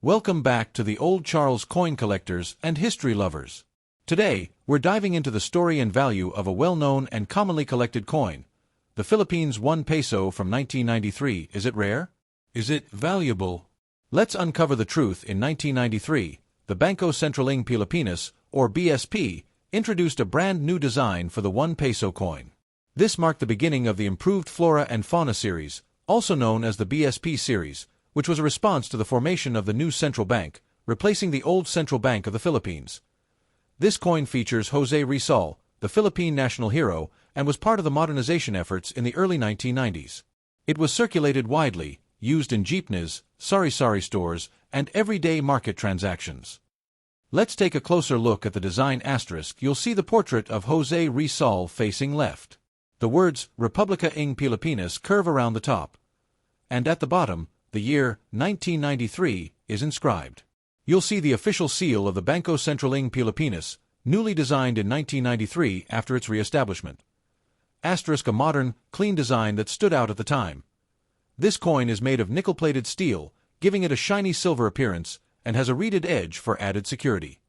Welcome back to the Old Charles coin collectors and history lovers. Today, we're diving into the story and value of a well-known and commonly collected coin, the Philippines 1 peso from 1993. Is it rare? Is it valuable? Let's uncover the truth. In 1993, the Bangko Sentral ng Pilipinas, or BSP, introduced a brand new design for the 1 peso coin. This marked the beginning of the improved Flora and Fauna series, also known as the BSP series, which was a response to the formation of the new central bank, replacing the old Central Bank of the Philippines. This coin features Jose Rizal, the Philippine national hero, and was part of the modernization efforts in the early 1990s. It was circulated widely, used in jeepneys, sari-sari stores, and everyday market transactions. Let's take a closer look at the design asterisk. You'll see the portrait of Jose Rizal facing left. The words Republica ng Pilipinas curve around the top. And at the bottom, the year 1993 is inscribed. You'll see the official seal of the Bangko Sentral ng Pilipinas, newly designed in 1993 after its re-establishment. Asterisk, a modern, clean design that stood out at the time. This coin is made of nickel-plated steel, giving it a shiny silver appearance, and has a reeded edge for added security.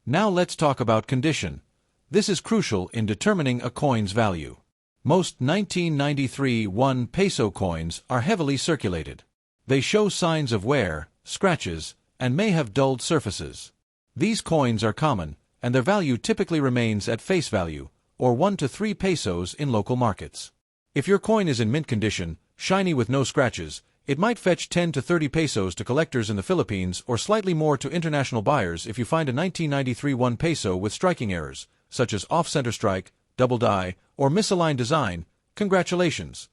Now let's talk about condition. This is crucial in determining a coin's value. Most 1993 1 peso coins are heavily circulated. They show signs of wear, scratches, and may have dulled surfaces. These coins are common, and their value typically remains at face value, or 1 to 3 pesos in local markets. If your coin is in mint condition, shiny with no scratches, it might fetch 10 to 30 pesos to collectors in the Philippines or slightly more to international buyers. If you find a 1993 1 peso with striking errors, such as off-center strike, double die, or misaligned design, congratulations.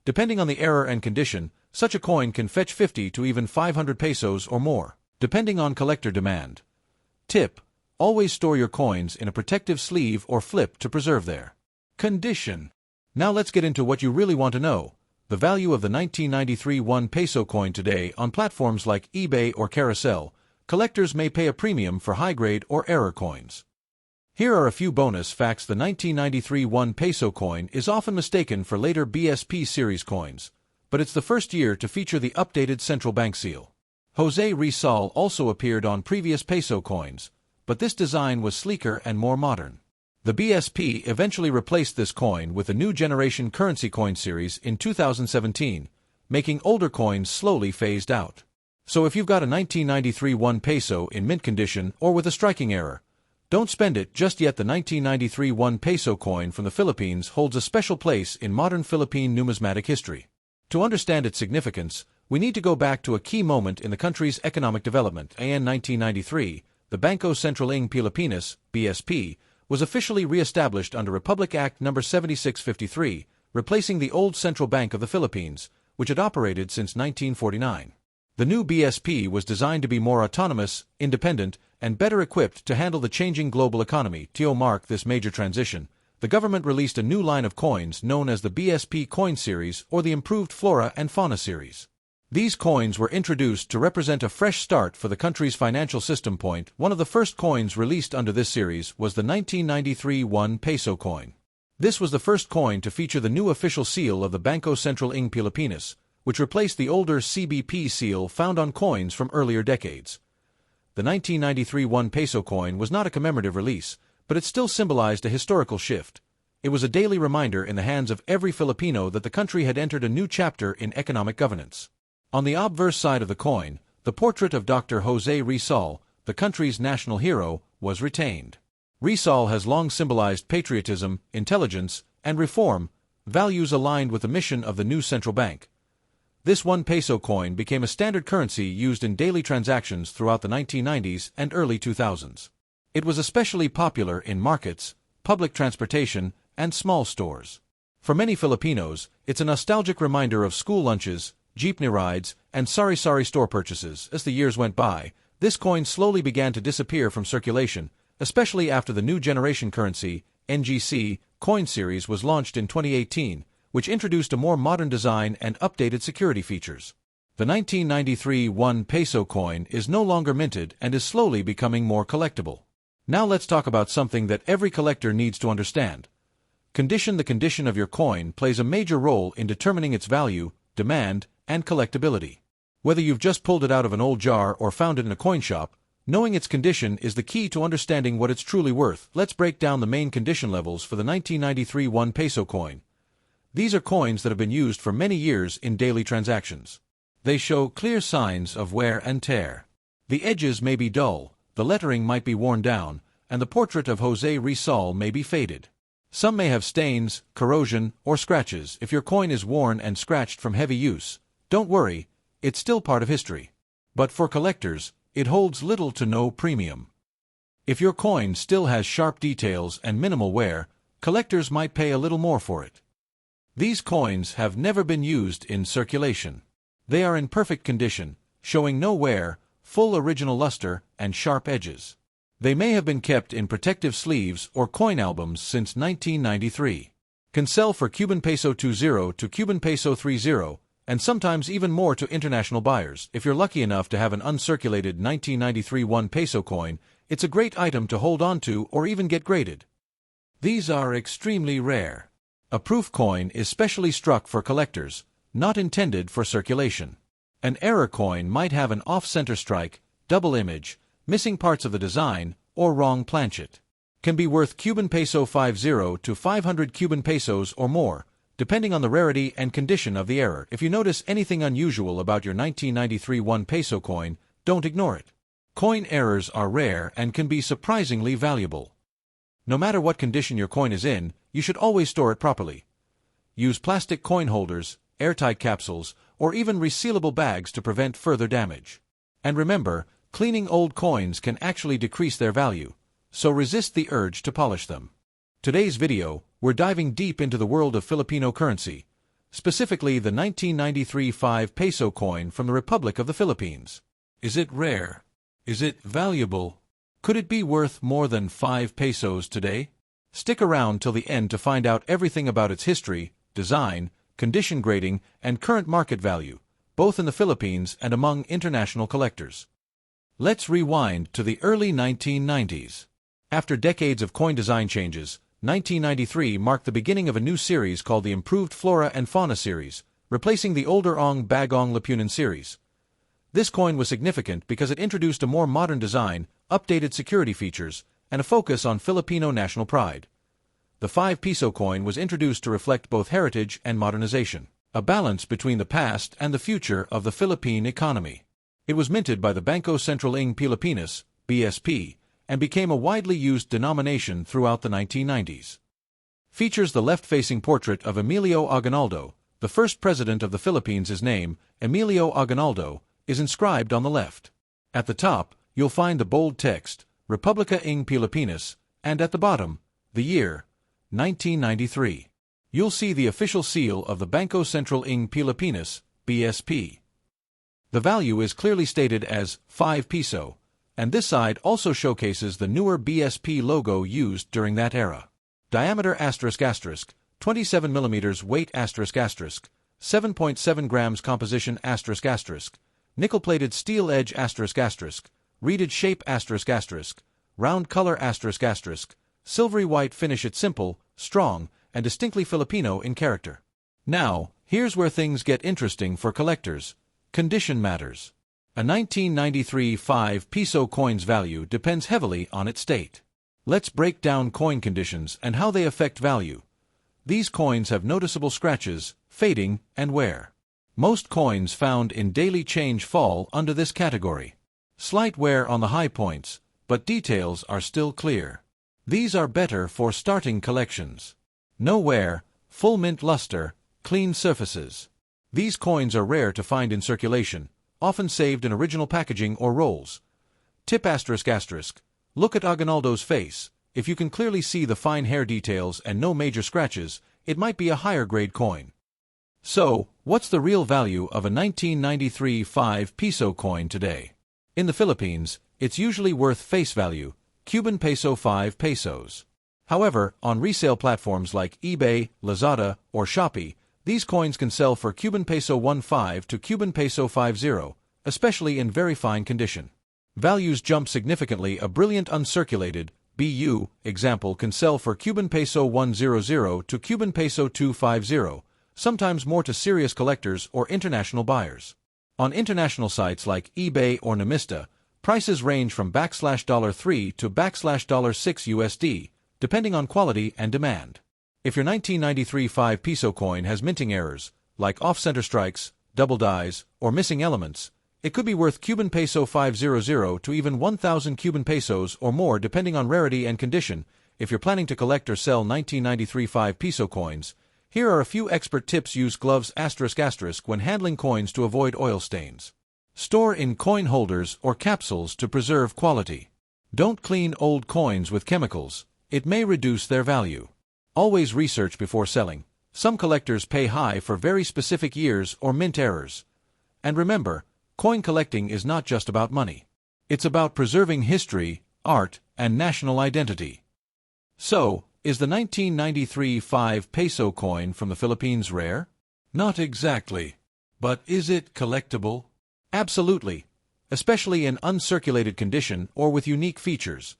Depending on the error and condition, such a coin can fetch 50 to even 500 pesos or more, depending on collector demand. Tip: always store your coins in a protective sleeve or flip to preserve their condition. Now let's get into what you really want to know: the value of the 1993 1 peso coin today. On platforms like eBay or Carousel, collectors may pay a premium for high-grade or error coins. Here are a few bonus facts. The 1993 1 peso coin is often mistaken for later BSP series coins, but it's the first year to feature the updated central bank seal. Jose Rizal also appeared on previous peso coins, but this design was sleeker and more modern. The BSP eventually replaced this coin with a new generation currency coin series in 2017, making older coins slowly phased out. So if you've got a 1993 1 peso in mint condition or with a striking error, don't spend it just yet. The 1993 1 peso coin from the Philippines holds a special place in modern Philippine numismatic history. To understand its significance, we need to go back to a key moment in the country's economic development. In 1993, the Bangko Sentral ng Pilipinas, BSP, was officially re-established under Republic Act No. 7653, replacing the old Central Bank of the Philippines, which had operated since 1949. The new BSP was designed to be more autonomous, independent, and better equipped to handle the changing global economy. To mark this major transition, the government released a new line of coins known as the BSP coin series or the improved Flora and Fauna series. These coins were introduced to represent a fresh start for the country's financial system. One of the first coins released under this series was the 1993 1 peso coin. This was the first coin to feature the new official seal of the Bangko Sentral ng Pilipinas, which replaced the older CBP seal found on coins from earlier decades. The 1993 1 peso coin was not a commemorative release, but it still symbolized a historical shift. It was a daily reminder in the hands of every Filipino that the country had entered a new chapter in economic governance. On the obverse side of the coin, the portrait of Dr. Jose Rizal, the country's national hero, was retained. Rizal has long symbolized patriotism, intelligence, and reform, values aligned with the mission of the new central bank. This 1 peso coin became a standard currency used in daily transactions throughout the 1990s and early 2000s. It was especially popular in markets, public transportation, and small stores. For many Filipinos, it's a nostalgic reminder of school lunches, jeepney rides, and sari-sari store purchases. As the years went by, this coin slowly began to disappear from circulation, especially after the new generation currency, NGC, coin series was launched in 2018, which introduced a more modern design and updated security features. The 1993 1 peso coin is no longer minted and is slowly becoming more collectible. Now let's talk about something that every collector needs to understand. Condition. The condition of your coin plays a major role in determining its value, demand, and collectability. Whether you've just pulled it out of an old jar or found it in a coin shop, knowing its condition is the key to understanding what it's truly worth. Let's break down the main condition levels for the 1993 1 peso coin. These are coins that have been used for many years in daily transactions. They show clear signs of wear and tear. The edges may be dull, the lettering might be worn down, and the portrait of José Rizal may be faded. Some may have stains, corrosion, or scratches. If your coin is worn and scratched from heavy use, don't worry, it's still part of history. But for collectors, it holds little to no premium. If your coin still has sharp details and minimal wear, collectors might pay a little more for it. These coins have never been used in circulation. They are in perfect condition, showing no wear, full original luster, and sharp edges. They may have been kept in protective sleeves or coin albums since 1993. Can sell for Cuban peso 20 to Cuban peso 30, and sometimes even more to international buyers. If you're lucky enough to have an uncirculated 1993 1 peso coin, it's a great item to hold on to or even get graded. These are extremely rare. A proof coin is specially struck for collectors, not intended for circulation. An error coin might have an off-center strike, double image, missing parts of the design, or wrong planchet. Can be worth Cuban peso 50 to 500 Cuban pesos or more, depending on the rarity and condition of the error. If you notice anything unusual about your 1993 1 peso coin, don't ignore it. Coin errors are rare and can be surprisingly valuable. No matter what condition your coin is in, you should always store it properly. Use plastic coin holders, airtight capsules, or even resealable bags to prevent further damage. And remember, cleaning old coins can actually decrease their value, so resist the urge to polish them. Today's video, we're diving deep into the world of Filipino currency, specifically the 1993 5 peso coin from the Republic of the Philippines. Is it rare? Is it valuable? Could it be worth more than 5 pesos today? Stick around till the end to find out everything about its history, design, condition grading, and current market value, both in the Philippines and among international collectors. Let's rewind to the early 1990s. After decades of coin design changes, 1993 marked the beginning of a new series called the Improved Flora and Fauna series, replacing the older Ong Bagong Lipunan series. This coin was significant because it introduced a more modern design, updated security features, and a focus on Filipino national pride. The 5 peso coin was introduced to reflect both heritage and modernization, a balance between the past and the future of the Philippine economy. It was minted by the Bangko Sentral ng Pilipinas, BSP, and became a widely used denomination throughout the 1990s. Features the left-facing portrait of Emilio Aguinaldo, the first president of the Philippines. His name, Emilio Aguinaldo, is inscribed on the left. At the top, you'll find the bold text, Republica ng Pilipinas, and at the bottom, the year, 1993. You'll see the official seal of the Bangko Sentral ng Pilipinas, BSP. The value is clearly stated as 5 peso, and this side also showcases the newer BSP logo used during that era. Diameter ***, 27 mm weight ***, 7.7 grams composition ***, nickel-plated steel edge ***, reeded shape ***, round color ***, silvery white finish. It's simple, strong, and distinctly Filipino in character. Now, here's where things get interesting for collectors. Condition matters. A 1993 5 peso coin's value depends heavily on its state. Let's break down coin conditions and how they affect value. These coins have noticeable scratches, fading, and wear. Most coins found in daily change fall under this category. Slight wear on the high points, but details are still clear. These are better for starting collections. No wear, full mint luster, clean surfaces. These coins are rare to find in circulation, often saved in original packaging or rolls. Tip ***, look at Aguinaldo's face. If you can clearly see the fine hair details and no major scratches, it might be a higher grade coin. So, what's the real value of a 1993 5 peso coin today? In the Philippines, it's usually worth face value, Cuban peso 5 pesos. However, on resale platforms like eBay, Lazada, or Shopee, these coins can sell for Cuban peso 15 to Cuban peso 50, especially in very fine condition. Values jump significantly. A brilliant uncirculated BU example can sell for Cuban peso 100 to Cuban peso 250, sometimes more to serious collectors or international buyers. On international sites like eBay or Namista, prices range from $3 to $6 USD, depending on quality and demand. If your 1993 5 peso coin has minting errors, like off-center strikes, double dies, or missing elements, it could be worth Cuban peso 500 to even 1,000 Cuban pesos or more depending on rarity and condition. If you're planning to collect or sell 1993 5 peso coins, here are a few expert tips. Use gloves *** when handling coins to avoid oil stains. Store in coin holders or capsules to preserve quality. Don't clean old coins with chemicals, it may reduce their value. Always research before selling. Some collectors pay high for very specific years or mint errors. And remember, coin collecting is not just about money. It's about preserving history, art, and national identity. So, is the 1993 5 peso coin from the Philippines rare? Not exactly. But is it collectible? Absolutely, especially in uncirculated condition or with unique features.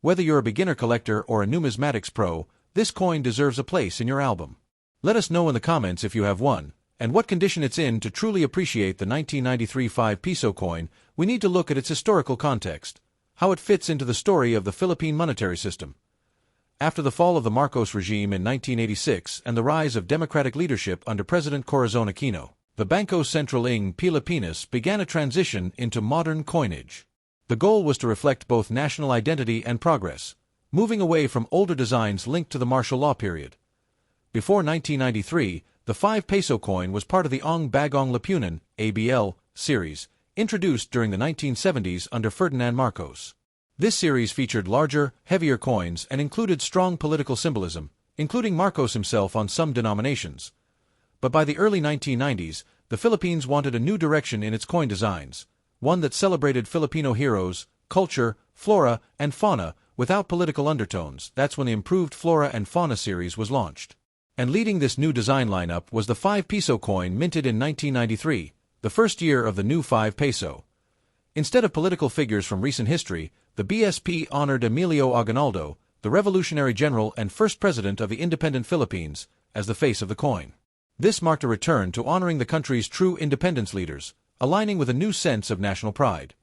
Whether you're a beginner collector or a numismatics pro, this coin deserves a place in your album. Let us know in the comments if you have one, and what condition it's in. To truly appreciate the 1993 5 peso coin, we need to look at its historical context, how it fits into the story of the Philippine monetary system. After the fall of the Marcos regime in 1986 and the rise of democratic leadership under President Corazon Aquino, the Bangko Sentral ng Pilipinas began a transition into modern coinage. The goal was to reflect both national identity and progress, moving away from older designs linked to the martial law period. Before 1993, the 5 peso coin was part of the Ang Bagong Lipunan (ABL) series, introduced during the 1970s under Ferdinand Marcos. This series featured larger, heavier coins and included strong political symbolism, including Marcos himself on some denominations. But by the early 1990s, the Philippines wanted a new direction in its coin designs, one that celebrated Filipino heroes, culture, flora, and fauna, without political undertones. That's when the improved Flora and Fauna series was launched. And leading this new design lineup was the 5 peso coin minted in 1993, the first year of the new 5 peso. Instead of political figures from recent history, the BSP honored Emilio Aguinaldo, the revolutionary general and first president of the independent Philippines, as the face of the coin. This marked a return to honoring the country's true independence leaders, aligning with a new sense of national pride.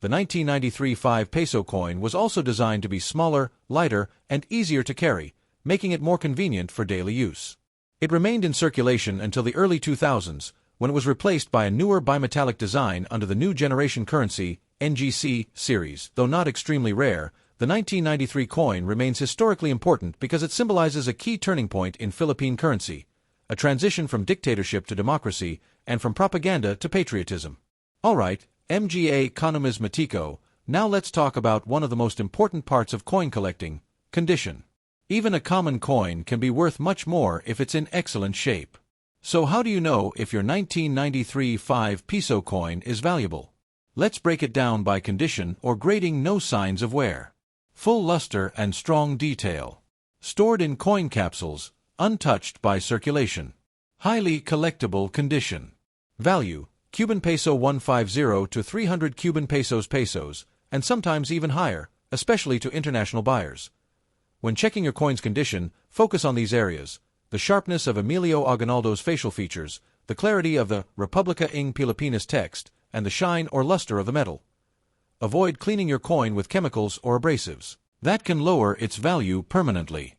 The 1993 5 peso coin was also designed to be smaller, lighter, and easier to carry, making it more convenient for daily use. It remained in circulation until the early 2000s, when it was replaced by a newer bimetallic design under the new generation currency, NGC, series. Though not extremely rare, the 1993 coin remains historically important because it symbolizes a key turning point in Philippine currency, a transition from dictatorship to democracy, and from propaganda to patriotism. Alright, mga Economismatico, now let's talk about one of the most important parts of coin collecting, condition. Even a common coin can be worth much more if it's in excellent shape. So how do you know if your 1993 5 peso coin is valuable? Let's break it down by condition or grading. No signs of wear. Full luster and strong detail. Stored in coin capsules, untouched by circulation. Highly collectible condition. Value, Cuban peso 150 to 300 Cuban pesos, and sometimes even higher, especially to international buyers. When checking your coin's condition, focus on these areas: the sharpness of Emilio Aguinaldo's facial features, the clarity of the Republica ng Pilipinas text, and the shine or luster of the metal. Avoid cleaning your coin with chemicals or abrasives. That can lower its value permanently.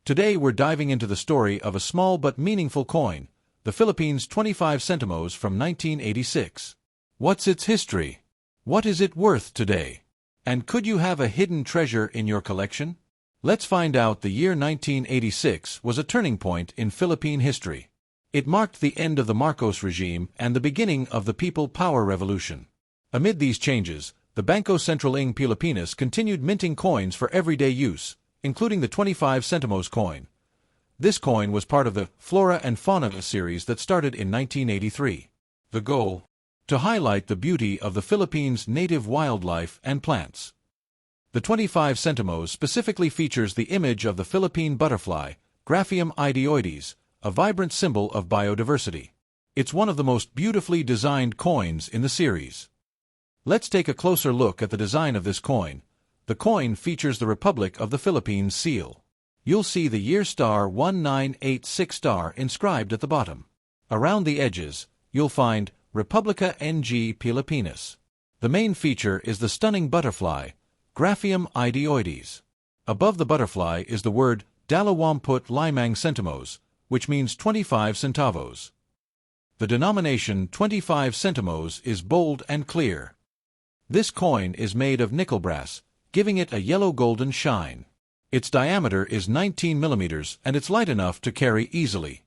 Today we're diving into the story of a small but meaningful coin, the Philippines 25 centimos from 1986. What's its history? What is it worth today? And could you have a hidden treasure in your collection? Let's find out. The year 1986 was a turning point in Philippine history. It marked the end of the Marcos regime and the beginning of the People Power Revolution. Amid these changes, the Bangko Sentral ng Pilipinas continued minting coins for everyday use, including the 25 centimos coin. This coin was part of the Flora and Fauna series that started in 1983. The goal? To highlight the beauty of the Philippines' native wildlife and plants. The 25 centimos specifically features the image of the Philippine butterfly, Graphium idioides, a vibrant symbol of biodiversity. It's one of the most beautifully designed coins in the series. Let's take a closer look at the design of this coin. The coin features the Republic of the Philippines seal. You'll see the year *1986 inscribed at the bottom. Around the edges, you'll find Republica ng Pilipinas. The main feature is the stunning butterfly, Graphium ideoides. Above the butterfly is the word Dalawamput limang centimos, which means 25 centavos. The denomination 25 centimos is bold and clear. This coin is made of nickel brass, giving it a yellow-golden shine. Its diameter is 19 millimeters and it's light enough to carry easily.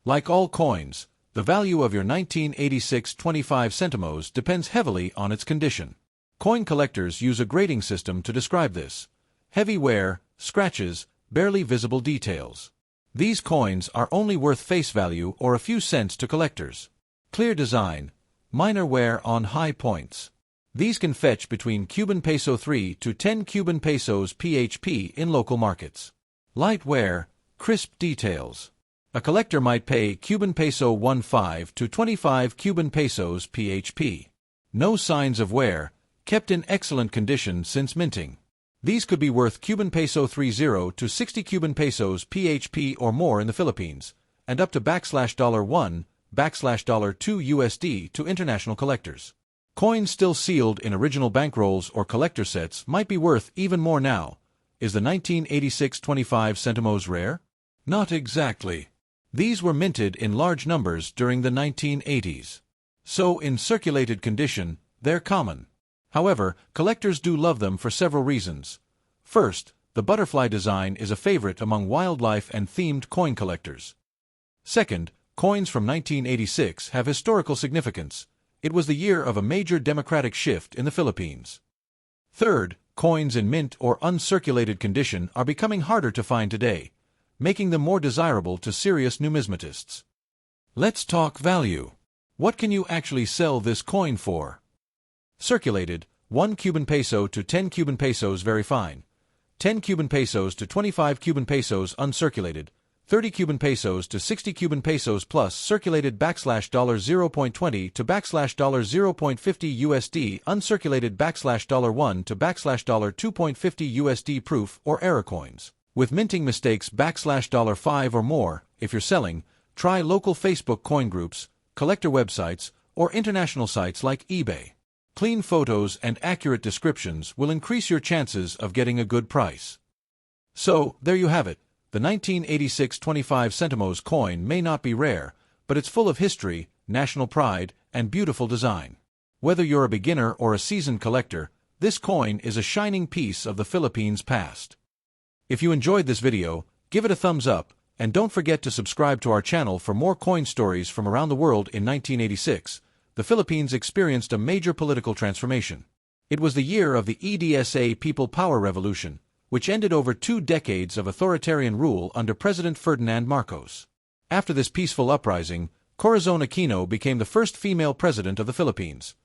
Like all coins, the value of your 1986 25 centimos depends heavily on its condition. Coin collectors use a grading system to describe this. Heavy wear, scratches, barely visible details. These coins are only worth face value or a few cents to collectors. Clear design, minor wear on high points. These can fetch between Cuban peso 3 to 10 Cuban pesos PHP in local markets. Light wear, crisp details. A collector might pay Cuban peso 15 to 25 Cuban pesos PHP. No signs of wear, kept in excellent condition since minting. These could be worth Cuban peso 30 to 60 Cuban pesos PHP or more in the Philippines, and up to $1, $2 USD to international collectors. Coins still sealed in original bankrolls or collector sets might be worth even more now. Is the 1986 25 centimos rare? Not exactly. These were minted in large numbers during the 1980s. So, in circulated condition, they're common. However, collectors do love them for several reasons. First, the butterfly design is a favorite among wildlife and themed coin collectors. Second, coins from 1986 have historical significance. It was the year of a major democratic shift in the Philippines. Third, coins in mint or uncirculated condition are becoming harder to find today, making them more desirable to serious numismatists. Let's talk value. What can you actually sell this coin for? Circulated, 1 Cuban peso to 10 Cuban pesos very fine, 10 Cuban pesos to 25 Cuban pesos uncirculated, 30 Cuban pesos to 60 Cuban pesos plus circulated $0.20 to $0.50 USD uncirculated $1 to $2.50 USD proof or error coins. With minting mistakes $5 or more, if you're selling, try local Facebook coin groups, collector websites, or international sites like eBay. Clean photos and accurate descriptions will increase your chances of getting a good price. So, there you have it. The 1986 25 centimos coin may not be rare, but it's full of history, national pride, and beautiful design. Whether you're a beginner or a seasoned collector, this coin is a shining piece of the Philippines' past. If you enjoyed this video, give it a thumbs up, and don't forget to subscribe to our channel for more coin stories from around the world. In 1986, the Philippines experienced a major political transformation. It was the year of the EDSA People Power Revolution, which ended over 2 decades of authoritarian rule under President Ferdinand Marcos. After this peaceful uprising, Corazon Aquino became the first female president of the Philippines.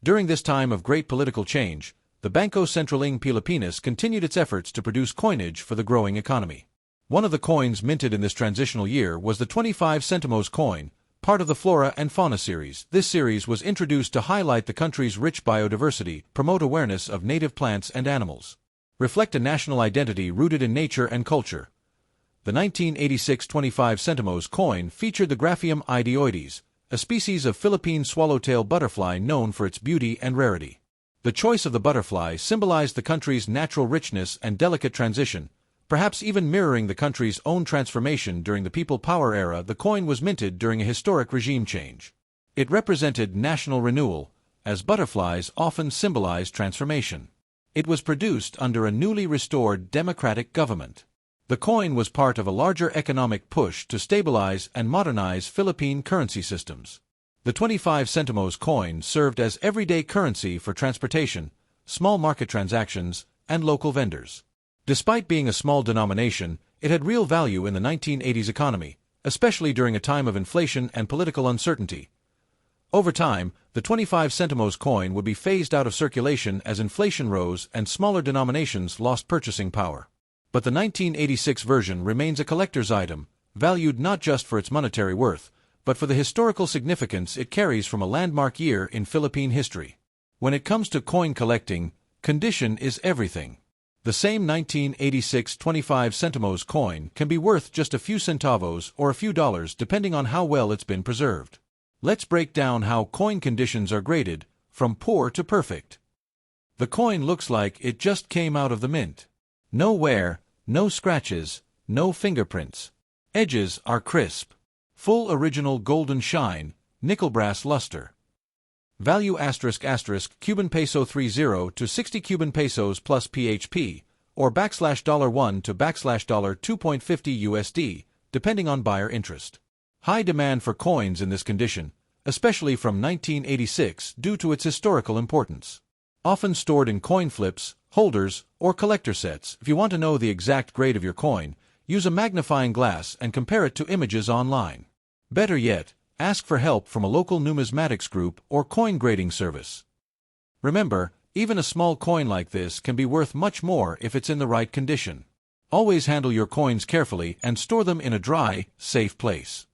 During this time of great political change, the Bangko Sentral ng Pilipinas continued its efforts to produce coinage for the growing economy. One of the coins minted in this transitional year was the 25 centimos coin, part of the Flora and Fauna series. This series was introduced to highlight the country's rich biodiversity, promote awareness of native plants and animals, reflect a national identity rooted in nature and culture. The 1986 25 centimos coin featured the Graphium ideoides, a species of Philippine swallowtail butterfly known for its beauty and rarity. The choice of the butterfly symbolized the country's natural richness and delicate transition, perhaps even mirroring the country's own transformation during the People Power era. The coin was minted during a historic regime change. It represented national renewal, as butterflies often symbolize transformation. It was produced under a newly restored democratic government. The coin was part of a larger economic push to stabilize and modernize Philippine currency systems. The 25 centimos coin served as everyday currency for transportation, small market transactions, and local vendors. Despite being a small denomination, it had real value in the 1980s economy, especially during a time of inflation and political uncertainty. Over time, the 25 centimos coin would be phased out of circulation as inflation rose and smaller denominations lost purchasing power. But the 1986 version remains a collector's item, valued not just for its monetary worth, but for the historical significance it carries from a landmark year in Philippine history. When it comes to coin collecting, condition is everything. The same 1986 25 centimos coin can be worth just a few centavos or a few dollars depending on how well it's been preserved. Let's break down how coin conditions are graded, from poor to perfect. The coin looks like it just came out of the mint. No wear, no scratches, no fingerprints. Edges are crisp. Full original golden shine, nickel brass luster. Value *** Cuban peso 30 to 60 Cuban pesos plus PHP, or $1 to $2.50 USD, depending on buyer interest. High demand for coins in this condition, especially from 1986 due to its historical importance. Often stored in coin flips, holders, or collector sets. If you want to know the exact grade of your coin, use a magnifying glass and compare it to images online. Better yet, ask for help from a local numismatics group or coin grading service. Remember, even a small coin like this can be worth much more if it's in the right condition. Always handle your coins carefully and store them in a dry, safe place.